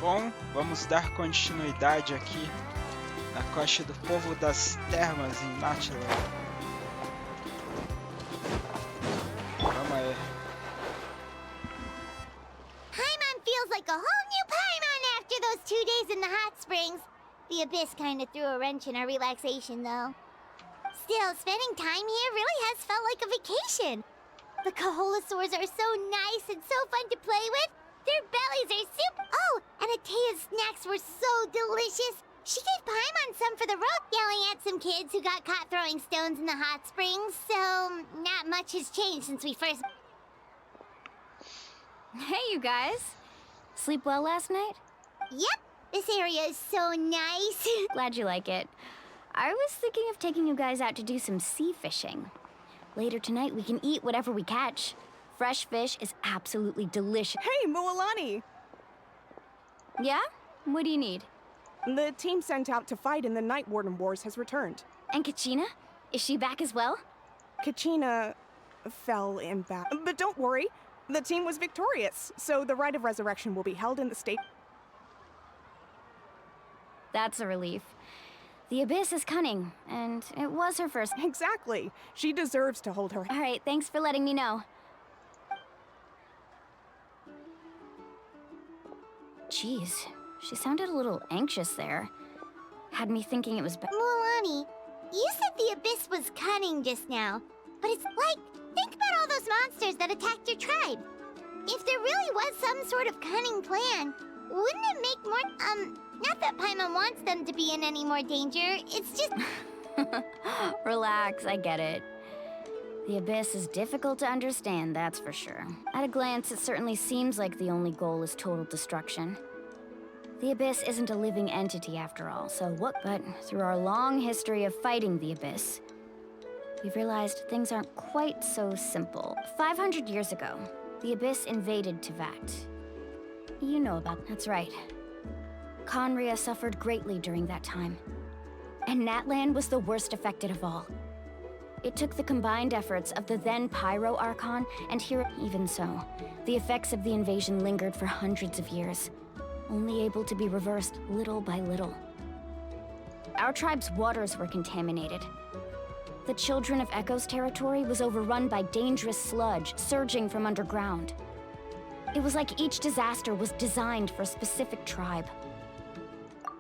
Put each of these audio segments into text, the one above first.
Bom, vamos dar continuidade aqui na costa do povo das termas em Natlan. Vamos aí. Paimon feels like a whole new Paimon after those 2 days in the hot springs. The Abyss kind of threw a wrench in our relaxation, though. Still, spending time here really has felt like a vacation. The Kaholasaurs are so nice and so fun to play with. Their bellies are super... Oh, and Atea's snacks were so delicious. She gave Paimon some for the road, yelling at some kids who got caught throwing stones in the hot springs. So, not much has changed since we first... Hey, you guys. Sleep well last night? Yep, this area is so nice. Glad you like it. I was thinking of taking you guys out to do some sea fishing. Later tonight, we can eat whatever we catch. Fresh fish is absolutely delicious. Hey, Moalani! Yeah? What do you need? The team sent out to fight in the Night Warden Wars has returned. And Kachina? Is she back as well? Kachina fell in battle. But don't worry, the team was victorious, so the rite of resurrection will be held in the state. That's a relief. The Abyss is cunning, and it was her first. Exactly. She deserves to hold her. All right, thanks for letting me know. Jeez, she sounded a little anxious there. Had me thinking it was Moalani, you said the Abyss was cunning just now, but it's like, think about all those monsters that attacked your tribe. If there really was some sort of cunning plan, wouldn't it make more, not that Paimon wants them to be in any more danger, it's just... Relax, I get it. The Abyss is difficult to understand, that's for sure. At a glance, it certainly seems like the only goal is total destruction. The Abyss isn't a living entity after all, so what? But through our long history of fighting the Abyss, we've realized things aren't quite so simple. 500 years ago, the Abyss invaded Teyvat. You know about... That's right. Conria suffered greatly during that time. And Natlan was the worst affected of all. It took the combined efforts of the then Pyro Archon and Hero. Even so, the effects of the invasion lingered for hundreds of years, only able to be reversed little by little. Our tribe's waters were contaminated. The Children of Echo's territory was overrun by dangerous sludge surging from underground. It was like each disaster was designed for a specific tribe.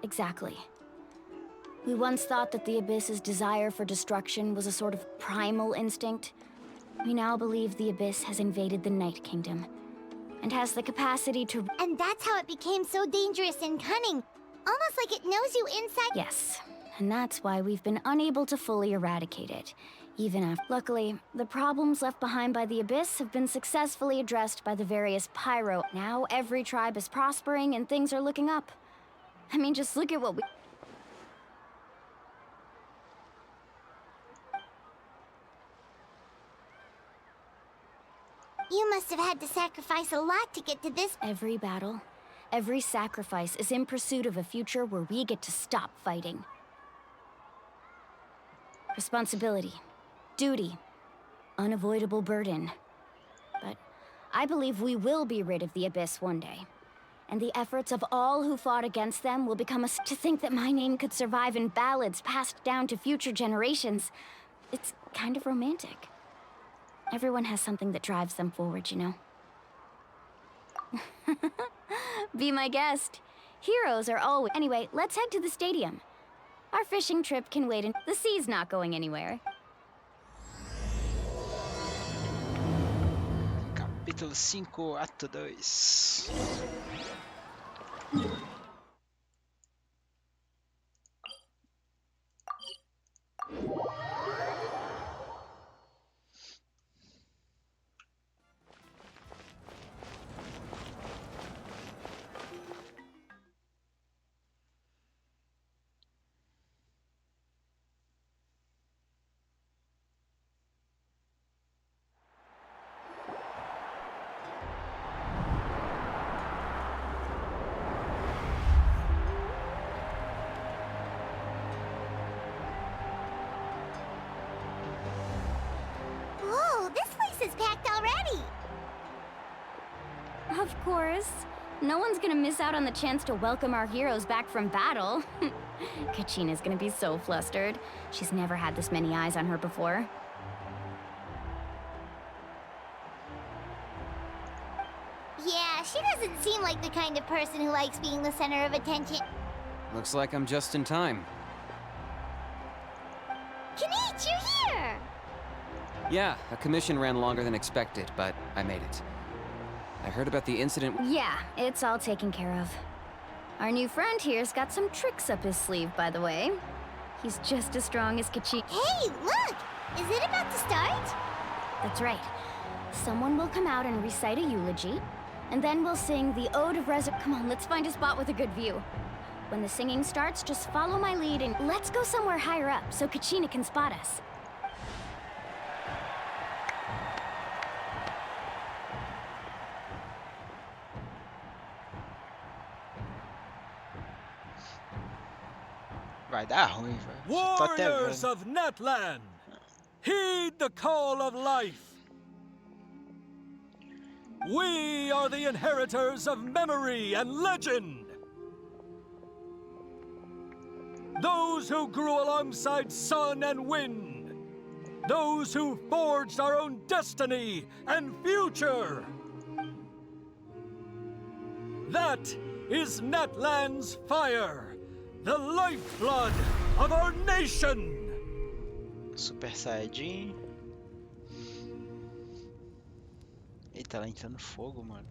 Exactly. We once thought that the Abyss's desire for destruction was a sort of primal instinct. We now believe the Abyss has invaded the Night Kingdom, and has the capacity to... And that's how it became so dangerous and cunning. Almost like it knows you inside... Yes, and that's why we've been unable to fully eradicate it, even after... Luckily, the problems left behind by the Abyss have been successfully addressed by the various Pyro... Now every tribe is prospering and things are looking up. I mean, just look at what we... You must have had to sacrifice a lot to get to this... Every battle, every sacrifice is in pursuit of a future where we get to stop fighting. Responsibility, duty, unavoidable burden. But I believe we will be rid of the Abyss one day. And the efforts of all who fought against them will become to think that my name could survive in ballads passed down to future generations. It's kind of romantic. Everyone has something that drives them forward, you know? Be my guest. Heroes are always... Anyway, let's head to the stadium. Our fishing trip can wait and the sea's not going anywhere. Capítulo 5, Ato 2. Whoa, this place is packed already! Of course. No one's gonna miss out on the chance to welcome our heroes back from battle. Kachina's gonna be so flustered. She's never had this many eyes on her before. Yeah, she doesn't seem like the kind of person who likes being the center of attention. Looks like I'm just in time. Kanich, you're here! Yeah, a commission ran longer than expected, but I made it. I heard about the incident. Yeah, it's all taken care of. Our new friend here's got some tricks up his sleeve, by the way. He's just as strong as Kachina. Hey, look! Is it about to start? That's right. Someone will come out and recite a eulogy, and then we'll sing the Ode of Come on, let's find a spot with a good view. When the singing starts, just follow my lead and let's go somewhere higher up so Kachina can spot us. Vai dar ruim, velho. Tô até Warriors vendo. of Natlan, heed the call of life. We are the inheritors of memory and legend. Those who grew alongside sun and wind. Those who forged our own destiny and future. That is Natlan's fire, the lifeblood of our nation. Super Saiyajin. Eita, ela entrando fogo, mano.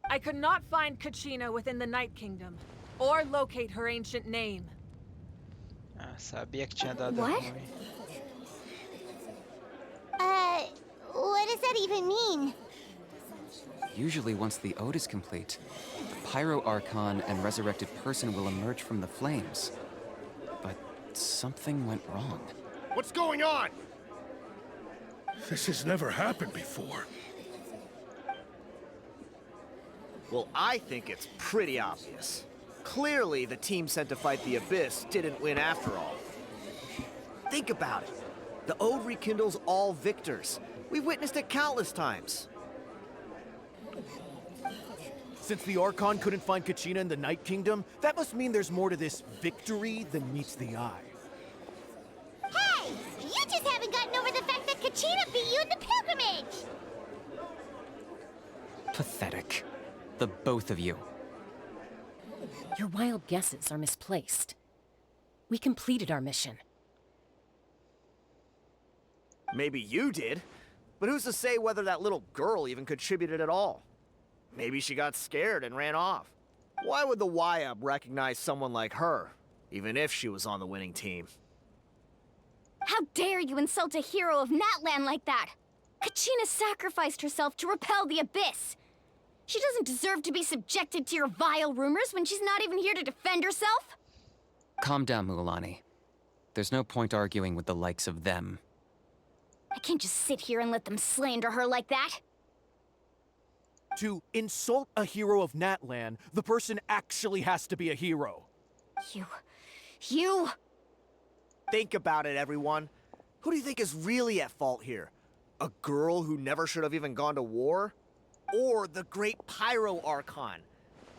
I could not find Kachina within the Night Kingdom, or locate her ancient name. Ah, sabia que tinha dado What? ruim. What does that even mean? Usually once the ode is complete, the Pyro Archon and resurrected person will emerge from the flames. But something went wrong. What's going on? This has never happened before. Well, I think it's pretty obvious. Clearly, the team sent to fight the Abyss didn't win after all. Think about it. The Ode rekindles all victors. We've witnessed it countless times. Since the Archon couldn't find Kachina in the Night Kingdom, that must mean there's more to this victory than meets the eye. Hey! You just haven't gotten over the fact that Kachina beat you in the pilgrimage! Pathetic. The both of you. Your wild guesses are misplaced. We completed our mission. Maybe you did, but who's to say whether that little girl even contributed at all? Maybe she got scared and ran off. Why would the YUB recognize someone like her, even if she was on the winning team? How dare you insult a hero of Natlan like that? Kachina sacrificed herself to repel the Abyss. She doesn't deserve to be subjected to your vile rumors when she's not even here to defend herself. Calm down, Mualani. There's no point arguing with the likes of them. I can't just sit here and let them slander her like that. To insult a hero of Natlan, the person actually has to be a hero. You... Think about it, everyone. Who do you think is really at fault here? A girl who never should have even gone to war? Or the great Pyro Archon?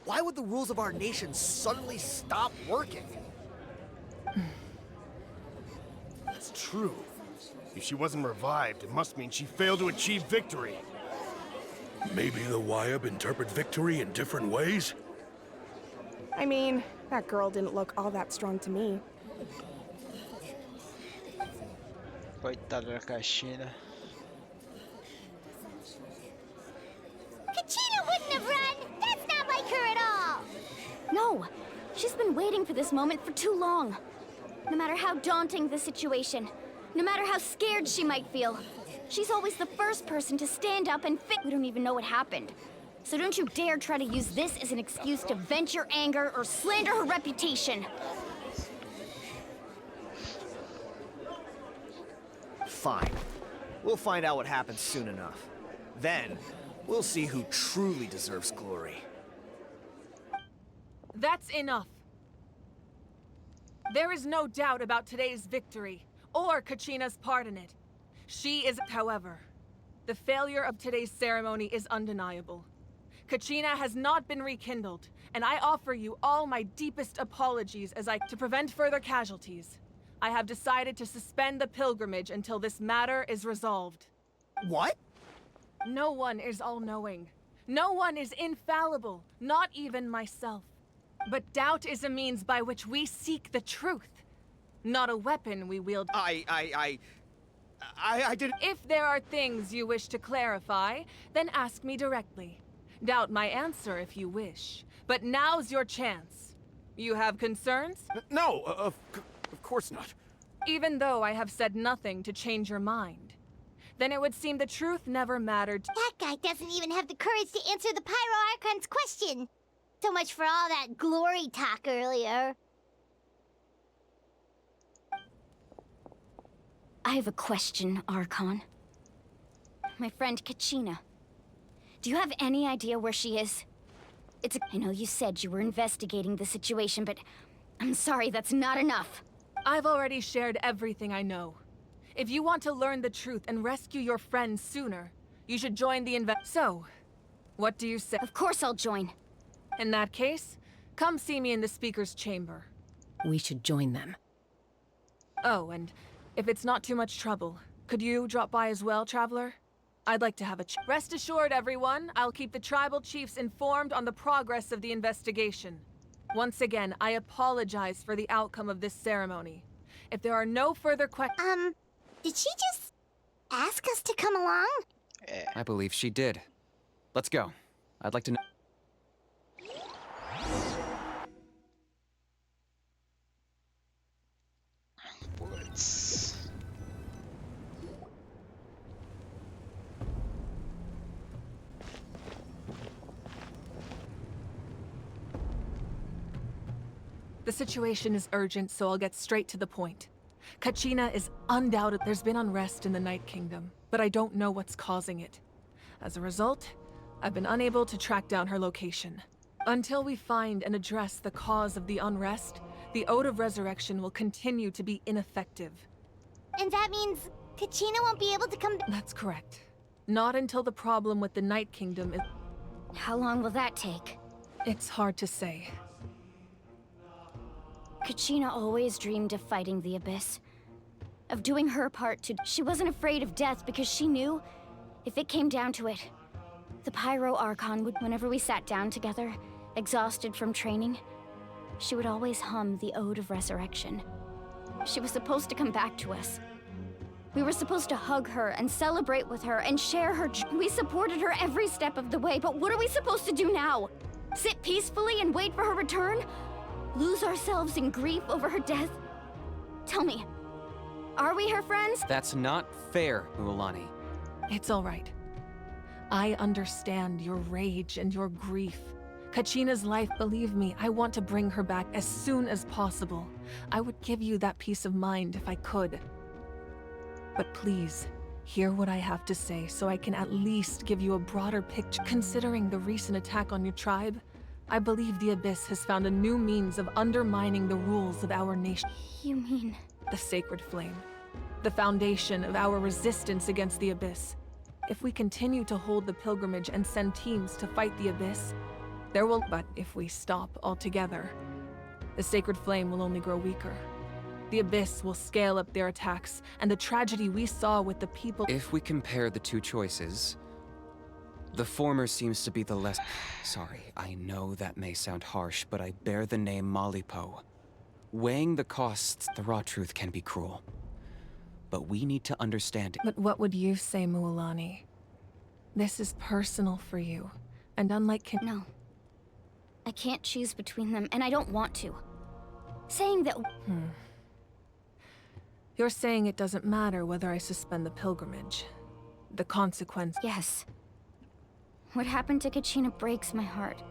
Why would the rules of our nation suddenly stop working? That's true. If she wasn't revived, it must mean she failed to achieve victory. Maybe the Wyab interpret victory in different ways? I mean, that girl didn't look all that strong to me. Coitada da Kachina. Kachina wouldn't have run! That's not like her at all! No! She's been waiting for this moment for too long. No matter how daunting the situation, no matter how scared she might feel, she's always the first person to stand up and We don't even know what happened. So don't you dare try to use this as an excuse to vent your anger or slander her reputation. Fine. We'll find out what happens soon enough. Then, we'll see who truly deserves glory. That's enough. There is no doubt about today's victory, or Kachina's part in it. She is, however, the failure of today's ceremony is undeniable. Kachina has not been rekindled, and I offer you all my deepest apologies to prevent further casualties. I have decided to suspend the pilgrimage until this matter is resolved. What? No one is all-knowing. No one is infallible, not even myself. But doubt is a means by which we seek the truth, not a weapon we wield. I didn't... If there are things you wish to clarify, then ask me directly. Doubt my answer if you wish, but now's your chance. You have concerns? No, of course not. Even though I have said nothing to change your mind, then it would seem the truth never mattered. That guy doesn't even have the courage to answer the Pyro Archon's question. So much for all that glory talk earlier. I have a question, Archon. My friend Kachina. Do you have any idea where she is? I know you said you were investigating the situation, but I'm sorry, that's not enough. I've already shared everything I know. If you want to learn the truth and rescue your friends sooner, you should join the So, what do you say? Of course I'll join. In that case, come see me in the speaker's chamber. We should join them. Oh, and if it's not too much trouble, could you drop by as well, Traveler? I'd like to have a Rest assured, everyone, I'll keep the tribal chiefs informed on the progress of the investigation. Once again, I apologize for the outcome of this ceremony. If there are no further questions... Did she just ask us to come along? I believe she did. Let's go. I'd like to know... Woods. The situation is urgent, so I'll get straight to the point. Kachina is undoubted. There's been unrest in the Night Kingdom, but I don't know what's causing it. As a result, I've been unable to track down her location. Until we find and address the cause of the unrest, the Ode of Resurrection will continue to be ineffective. And that means Kachina won't be able to come back? That's correct. Not until the problem with the Night Kingdom is... How long will that take? It's hard to say. Kachina always dreamed of fighting the Abyss. Of doing her part to... She wasn't afraid of death because she knew, if it came down to it, the Pyro Archon would... Whenever we sat down together, exhausted from training, she would always hum the Ode of Resurrection. She was supposed to come back to us. We were supposed to hug her and celebrate with her and share her... We supported her every step of the way, but what are we supposed to do now? Sit peacefully and wait for her return? Lose ourselves in grief over her death? Tell me, are we her friends? That's not fair, Mualani. It's all right. I understand your rage and your grief. Kachina's life, believe me, I want to bring her back as soon as possible. I would give you that peace of mind if I could. But please, hear what I have to say so I can at least give you a broader picture. Considering the recent attack on your tribe, I believe the Abyss has found a new means of undermining the rules of our nation. You mean... the sacred flame, the foundation of our resistance against the Abyss. If we continue to hold the pilgrimage and send teams to fight the Abyss, but if we stop altogether, the sacred flame will only grow weaker. The Abyss will scale up their attacks, and the tragedy we saw with the people— If we compare the two choices, the former seems to be the less— Sorry, I know that may sound harsh, but I bear the name Malipo. Weighing the costs, the raw truth can be cruel. But we need to understand it. But what would you say, Mualani? This is personal for you, and unlike No. I can't choose between them, and I don't want to. Saying that— You're saying it doesn't matter whether I suspend the pilgrimage. The consequence— Yes. What happened to Kachina breaks my heart.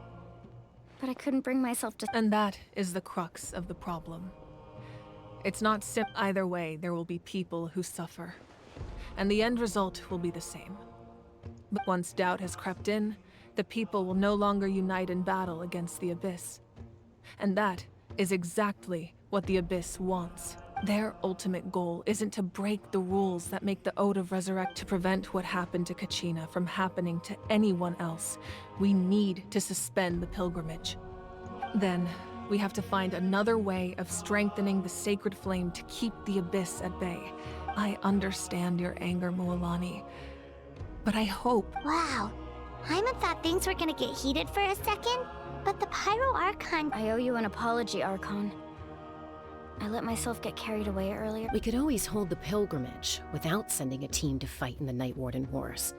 But I couldn't bring myself to— And that is the crux of the problem. It's not simple. Either way, there will be people who suffer. And the end result will be the same. But once doubt has crept in, the people will no longer unite in battle against the Abyss. And that is exactly what the Abyss wants. Their ultimate goal isn't to break the rules that make the Ode of Resurrect to prevent what happened to Kachina from happening to anyone else. We need to suspend the pilgrimage. Then, we have to find another way of strengthening the sacred flame to keep the Abyss at bay. I understand your anger, Mualani, but I hope— Wow. Paimon thought things were gonna get heated for a second, but the Pyro Archon— I owe you an apology, Archon. I let myself get carried away earlier. We could always hold the pilgrimage without sending a team to fight in the Night Warden Wars.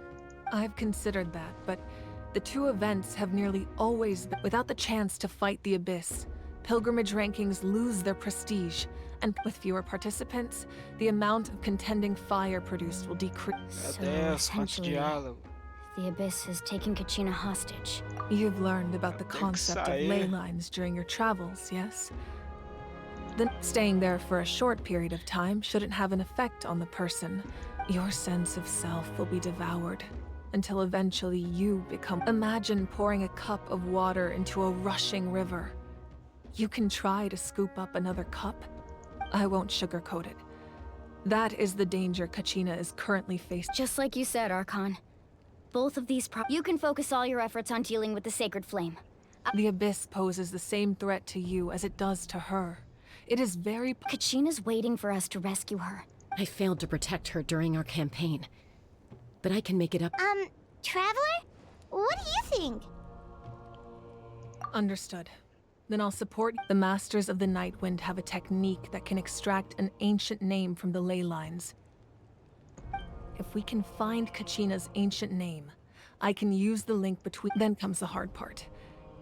I've considered that, but the two events have nearly always been— Without the chance to fight the Abyss, pilgrimage rankings lose their prestige, and with fewer participants, the amount of contending fire produced will decrease. So Meu Deus, quanto essentially, diálogo. the Abyss is taking Kachina hostage. You've learned about the Tem que concept of sair. ley lines during your travels, yes? Then staying there for a short period of time shouldn't have an effect on the person. Your sense of self will be devoured until eventually you become— Imagine pouring a cup of water into a rushing river. You can try to scoop up another cup. I won't sugarcoat it. That is the danger Kachina is currently facing. Just like you said, Archon. Both of these You can focus all your efforts on dealing with the sacred flame. The Abyss poses the same threat to you as it does to her. It is very— Kachina's waiting for us to rescue her. I failed to protect her during our campaign. But I can make it up. Traveler? What do you think? Understood. Then I'll support— The Masters of the Nightwind have a technique that can extract an ancient name from the ley lines. If we can find Kachina's ancient name, I can use the link between— Then comes the hard part.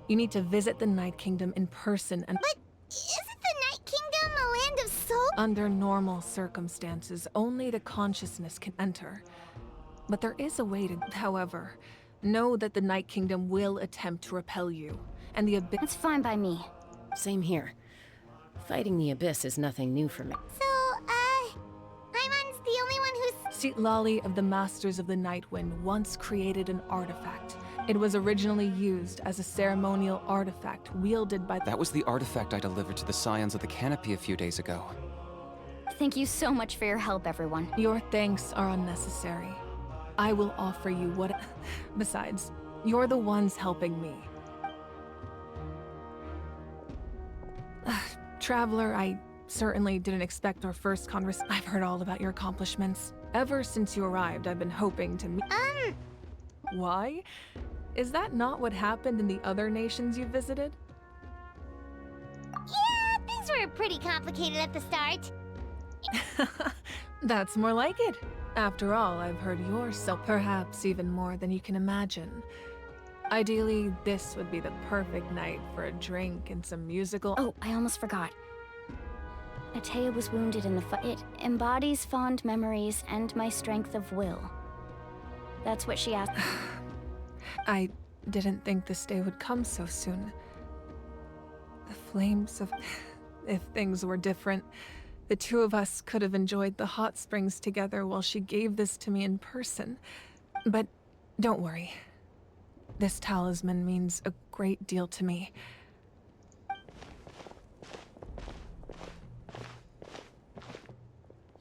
You need to visit the Night Kingdom in person and— But isn't the Night Kingdom a land of soul? Under normal circumstances, only the consciousness can enter. But there is a way to— However, know that the Night Kingdom will attempt to repel you, and the Abyss— That's fine by me. Same here. Fighting the Abyss is nothing new for me. So, Paimon's the only one who's— Lali of the Masters of the Nightwind once created an artifact. It was originally used as a ceremonial artifact wielded by— That was the artifact I delivered to the Scions of the Canopy a few days ago. Thank you so much for your help, everyone. Your thanks are unnecessary. I will offer you what— Besides, you're the ones helping me. Traveler, I certainly didn't expect our first conversation. I've heard all about your accomplishments. Ever since you arrived, I've been hoping to meet— Why? Is that not what happened in the other nations you visited? Yeah, things were pretty complicated at the start. That's more like it. After all, I've heard yours, so perhaps even more than you can imagine. Ideally, this would be the perfect night for a drink and some musical— Oh, I almost forgot. Atea was wounded in the fight. It embodies fond memories and my strength of will. That's what she asked. I didn't think this day would come so soon. The flames of— If things were different, the two of us could have enjoyed the hot springs together while she gave this to me in person. But don't worry. This talisman means a great deal to me.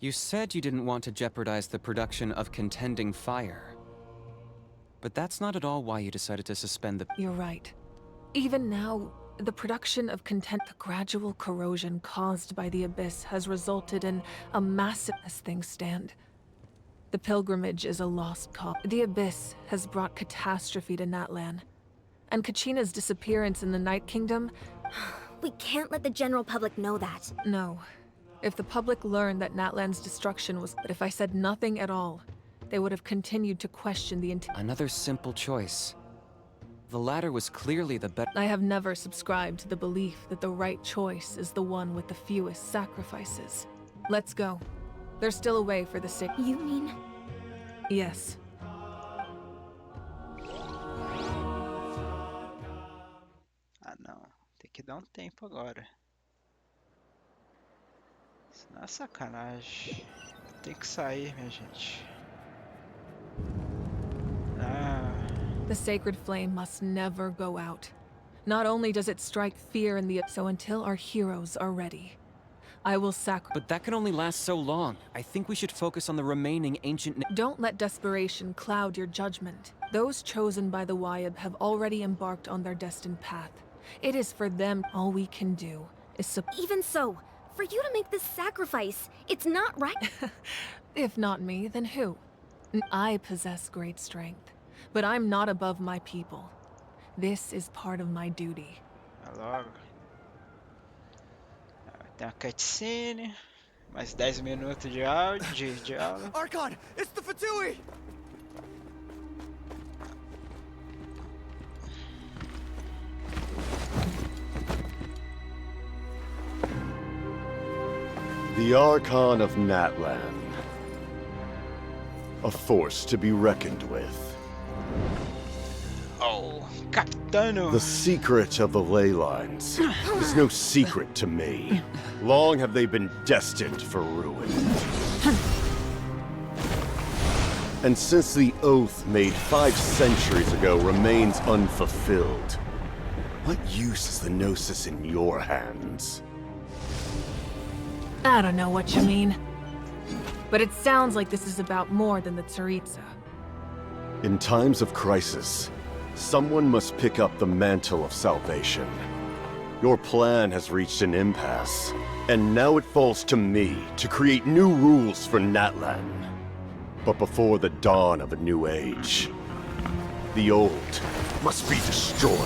You said you didn't want to jeopardize the production of contending fire. But that's not at all why you decided to suspend the... You're right. Even now, the production of the gradual corrosion caused by the Abyss has resulted in a massive as things stand. The pilgrimage is a lost cause. The Abyss has brought catastrophe to Natlan. And Kachina's disappearance in the Night Kingdom... We can't let the general public know that. No. If the public learned that Natlan's destruction was... But if I said nothing at all, they would have continued to question the Another simple choice. The latter was clearly the better... I have never subscribed to the belief that the right choice is the one with the fewest sacrifices. Let's go. There's still a way for the sick. You mean? Yes. Ah, não. Tem que dar um tempo agora. Senão é sacanagem. Tem que sair, minha gente. Ah. The sacred flame must never go out. Not only does it strike fear in the... So until our heroes are ready, I will sacrifice... But that can only last so long. I think we should focus on the remaining ancient... Don't let desperation cloud your judgment. Those chosen by the Wyab have already embarked on their destined path. It is for them. All we can do is Even so, for you to make this sacrifice, it's not right. If not me, then who? I possess great strength, but I'm not above my people. This is part of my duty. Logo. Tem uma cutscene. Mais 10 minutos de áudio, de aula. Archon, it's the Fatui! The Archon of Natlan. A force to be reckoned with. Oh, Capitano! The secret of the ley lines is no secret to me. Long have they been destined for ruin. And since the oath made 5 centuries ago remains unfulfilled, what use is the Gnosis in your hands? I don't know what you mean. But it sounds like this is about more than the Tsaritsa. In times of crisis, someone must pick up the mantle of salvation. Your plan has reached an impasse, and now it falls to me to create new rules for Natlan. But before the dawn of a new age, the old must be destroyed.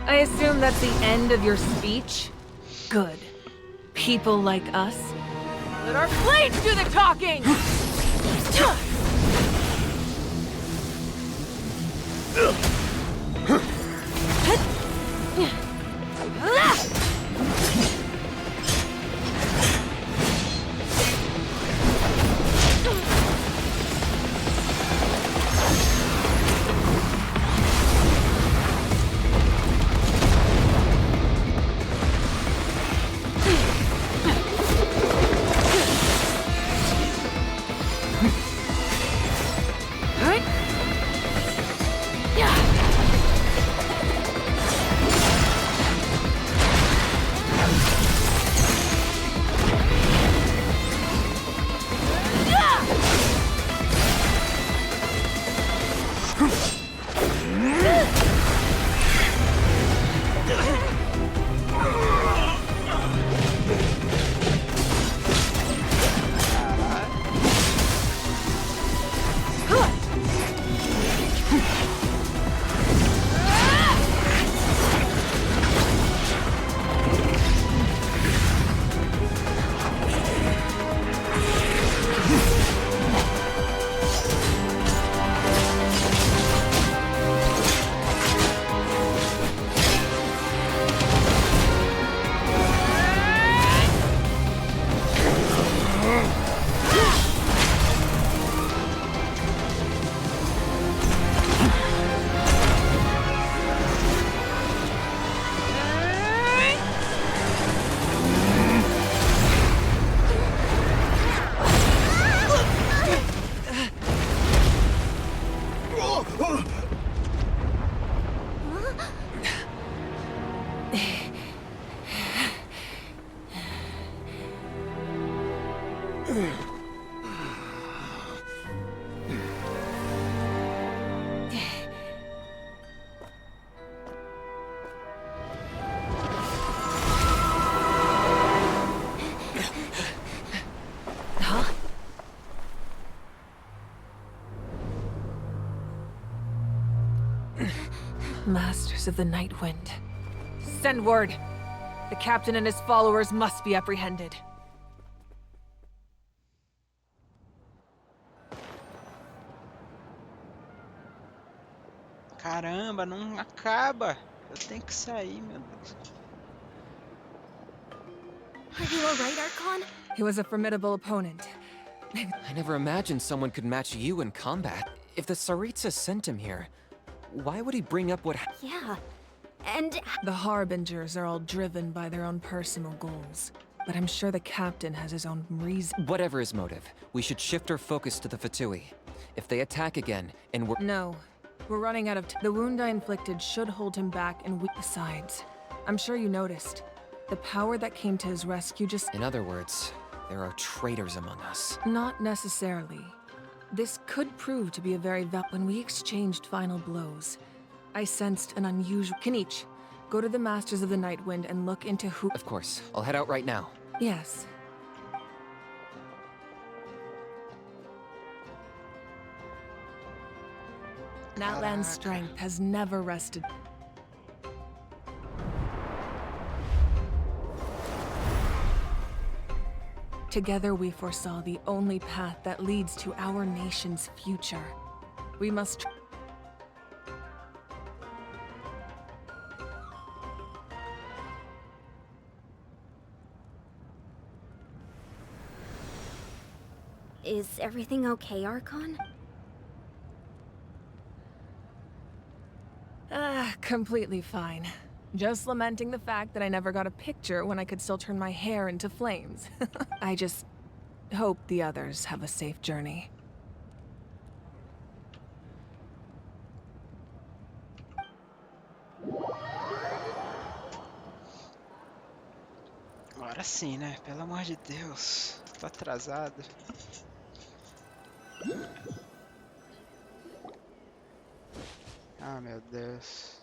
I assume that's the end of your speech? Good. People like us. Let our blades do the talking! Yeah. Masters of the Night Wind. Send word. The captain and his followers must be apprehended. Caramba, não acaba. Eu tenho que sair, meu Deus. Are you alright, Archon? He was a formidable opponent. I never imagined someone could match you in combat. If the Tsaritsa sent him here, why would he bring up what Yeah. And The Harbingers are all driven by their own personal goals. But I'm sure the captain has his own reason. Whatever his motive, we should shift our focus to the Fatui. If they attack again, and we're— No. We're running out of the wound I inflicted should hold him back, and besides, I'm sure you noticed. The power that came to his rescue just— In other words, there are traitors among us. Not necessarily. This could prove to be a very when we exchanged final blows, I sensed an unusual— Kanich, go to the Masters of the Night Wind and look into who— Of course, I'll head out right now. Yes. Natlan's strength has never rested. Together we foresaw the only path that leads to our nation's future. We must— is everything okay, Archon? Completely fine. Just lamenting the fact that I never got a picture when I could still turn my hair into flames. I just hope the others have a safe journey. Agora sim, né? Pelo amor de Deus. Tô atrasado. Ah, meu Deus.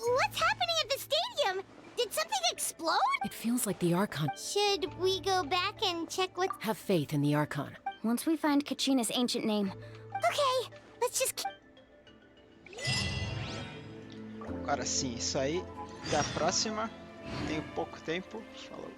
What's happening at the stadium? Did something explode? It feels like the Archon. Should we go back and check what... Have faith in the Archon. Once we find Kachina's ancient name. Okay, let's just... Agora sim, isso aí. Até a próxima. Tenho pouco tempo. Falou.